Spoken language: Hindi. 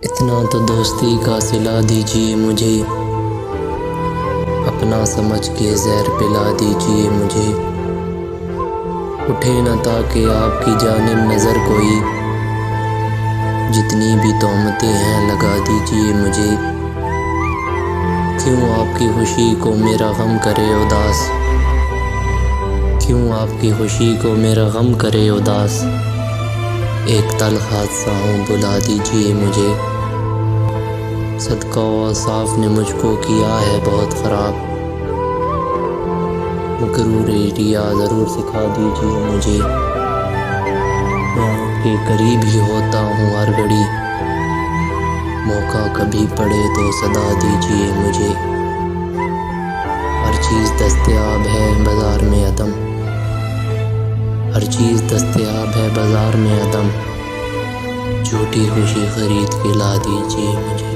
इतना तो दोस्ती का सिला दीजिए मुझे, अपना समझ के जहर पिला दीजिए मुझे। उठे न ताकि आपकी जानिब नज़र कोई, जितनी भी तोहमतें हैं लगा दीजिए मुझे। क्यों आपकी खुशी को मेरा गम करे उदास, क्यों आपकी खुशी को मेरा गम करे उदास। एक तल्ख़ हादसा हूँ बुला दीजिए मुझे, सदका औसाफ ने मुझको किया है बहुत ख़राब। मकरूर रिया ज़रूर सिखा दीजिए मुझे, मैं आपके करीब ही होता हूँ हर घड़ी। मौका कभी पड़े तो सदा दीजिए मुझे। हर चीज़ दस्तयाब है बाज़ार में अदम, हर चीज़ दस्तयाब है बाज़ार में अदम। झूठी खुशी ख़रीद के ला दीजिए मुझे।